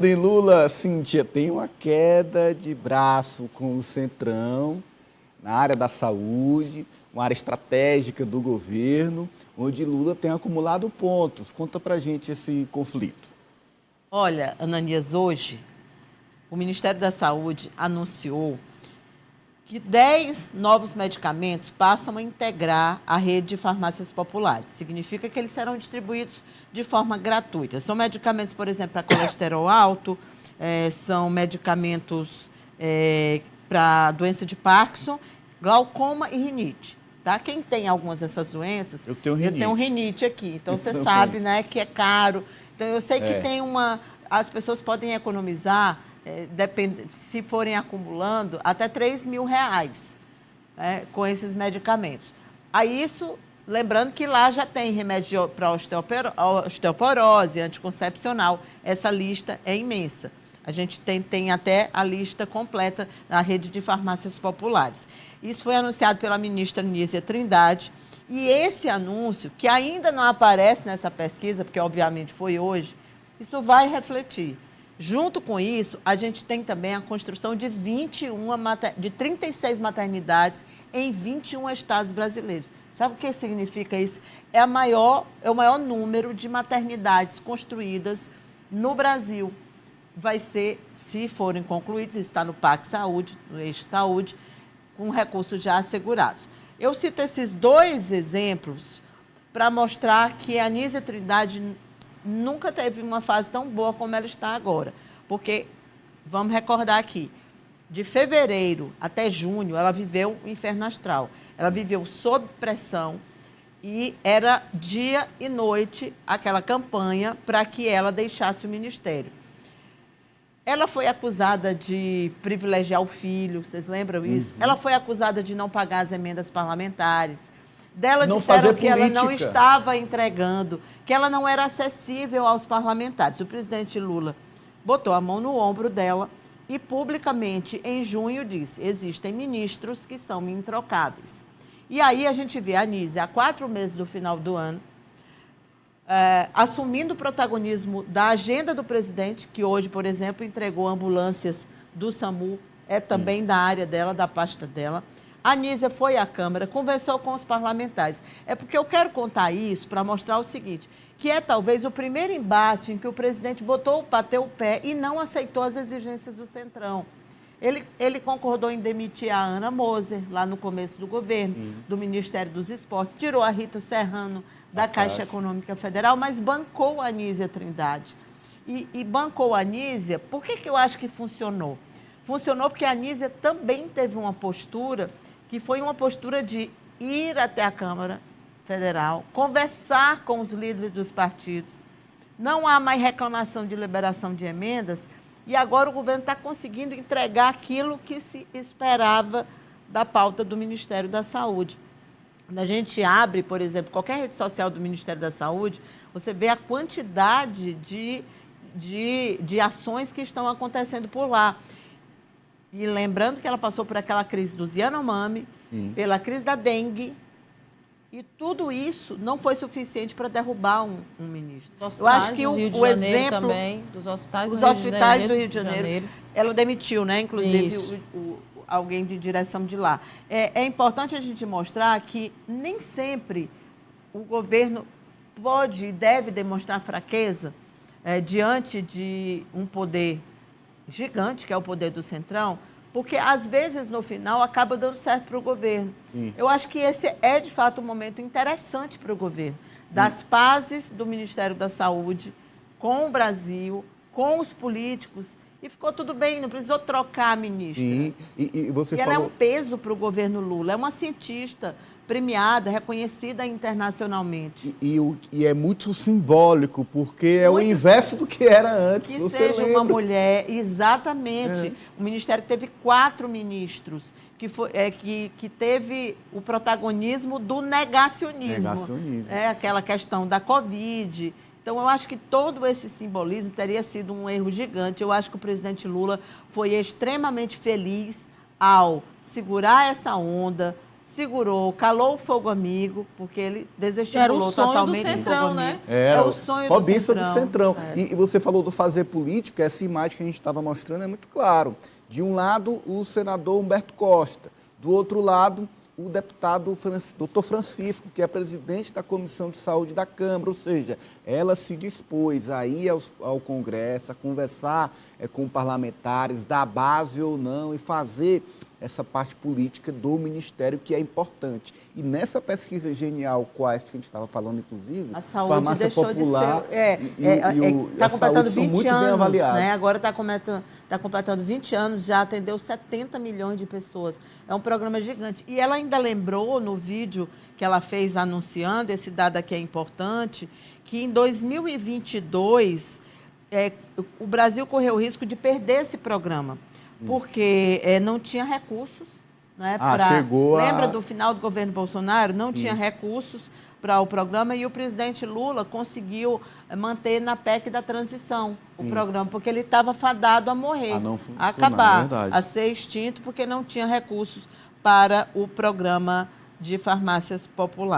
Em Lula, Cíntia, tem uma queda de braço com o Centrão na área da saúde, uma área estratégica do governo, onde Lula tem acumulado pontos. Conta pra gente esse conflito. Olha, Ananias, hoje o Ministério da Saúde anunciou que 10 novos medicamentos passam a integrar a rede de farmácias populares. Significa que eles serão distribuídos de forma gratuita. São medicamentos, por exemplo, para colesterol alto, são medicamentos para doença de Parkinson, glaucoma e rinite. Tá? Quem tem algumas dessas doenças... Eu tenho rinite aqui, então você sabe, né, que é caro. Então eu sei que tem as pessoas podem economizar... se forem acumulando, até R$3.000 com esses medicamentos. Aí isso, lembrando que lá já tem remédio para osteoporose, anticoncepcional, essa lista é imensa. A gente tem até a lista completa na rede de farmácias populares. Isso foi anunciado pela ministra Nízia Trindade, e esse anúncio, que ainda não aparece nessa pesquisa, porque obviamente foi hoje, isso vai refletir. Junto com isso, a gente tem também a construção de 36 maternidades em 21 estados brasileiros. Sabe o que significa isso? É o maior número de maternidades construídas no Brasil. Vai ser, se forem concluídos, está no PAC Saúde, no Eixo Saúde, com recursos já assegurados. Eu cito esses dois exemplos para mostrar que a Nízia Trindade nunca teve uma fase tão boa como ela está agora. Porque, vamos recordar aqui, de fevereiro até junho, ela viveu o inferno astral. Ela viveu sob pressão e era dia e noite aquela campanha para que ela deixasse o ministério. Ela foi acusada de privilegiar o filho, vocês lembram isso? Ela foi acusada de não pagar as emendas parlamentares. Dela disseram que ela não estava entregando, que ela não era acessível aos parlamentares. O presidente Lula botou a mão no ombro dela e publicamente, em junho, disse: existem ministros que são introcáveis. E aí a gente vê a Nízia, há 4 meses do final do ano, assumindo o protagonismo da agenda do presidente, que hoje, por exemplo, entregou ambulâncias do SAMU, também da área dela, da pasta dela. A Nízia foi à Câmara, conversou com os parlamentares. É porque eu quero contar isso para mostrar o seguinte, que é talvez o primeiro embate em que o presidente bateu o pé e não aceitou as exigências do Centrão. Ele concordou em demitir a Ana Moser, lá no começo do governo, do Ministério dos Esportes, tirou a Rita Serrano da Caixa Econômica Federal, mas bancou a Nízia Trindade. E bancou a Nízia, por que eu acho que funcionou? Funcionou porque a Nízia também teve uma postura que foi uma postura de ir até a Câmara Federal, conversar com os líderes dos partidos. Não há mais reclamação de liberação de emendas e agora o governo está conseguindo entregar aquilo que se esperava da pauta do Ministério da Saúde. Quando a gente abre, por exemplo, qualquer rede social do Ministério da Saúde, você vê a quantidade de ações que estão acontecendo por lá. E lembrando que ela passou por aquela crise do Yanomami, pela crise da dengue, e tudo isso não foi suficiente para derrubar um ministro. Eu acho que o exemplo também, dos hospitais do Rio de Janeiro, ela demitiu, né? Inclusive alguém de direção de lá. É importante a gente mostrar que nem sempre o governo pode e deve demonstrar fraqueza diante de um poder gigante, que é o poder do Centrão, porque, às vezes, no final, acaba dando certo para o governo. Eu acho que esse é, de fato, um momento interessante para o governo, das pazes do Ministério da Saúde com o Brasil, com os políticos, e ficou tudo bem, não precisou trocar a ministra. Ela é um peso para o governo Lula, é uma cientista premiada, reconhecida internacionalmente. E é muito simbólico, porque é o inverso do que era antes. Que seja uma mulher, exatamente. O Ministério teve 4 ministros, que teve o protagonismo do negacionismo. Aquela questão da Covid. Então, eu acho que todo esse simbolismo teria sido um erro gigante. Eu acho que o presidente Lula foi extremamente feliz ao segurar essa onda, segurou, calou o fogo amigo, porque ele desestimulou totalmente o fogo amigo. Né? Era o sonho robista do do Centrão. E você falou do fazer política, essa imagem que a gente estava mostrando é muito claro. De um lado, o senador Humberto Costa, do outro lado, o deputado Dr. Francisco, que é presidente da Comissão de Saúde da Câmara, ou seja, ela se dispôs a ir ao Congresso, a conversar com parlamentares, da base ou não, e fazer essa parte política do Ministério, que é importante. E nessa pesquisa genial, Quest, que a gente estava falando, inclusive, a saúde farmácia deixou popular de ser... Está completando 20 anos, né? Agora está completando 20 anos, já atendeu 70 milhões de pessoas. É um programa gigante. E ela ainda lembrou, no vídeo que ela fez anunciando, esse dado aqui é importante, que em 2022, o Brasil correu o risco de perder esse programa, porque não tinha recursos. Né, lembra do final do governo Bolsonaro? Não tinha recursos para o programa e o presidente Lula conseguiu manter na PEC da transição o programa, porque ele estava fadado a morrer, a acabar, a ser extinto, porque não tinha recursos para o programa de farmácias populares.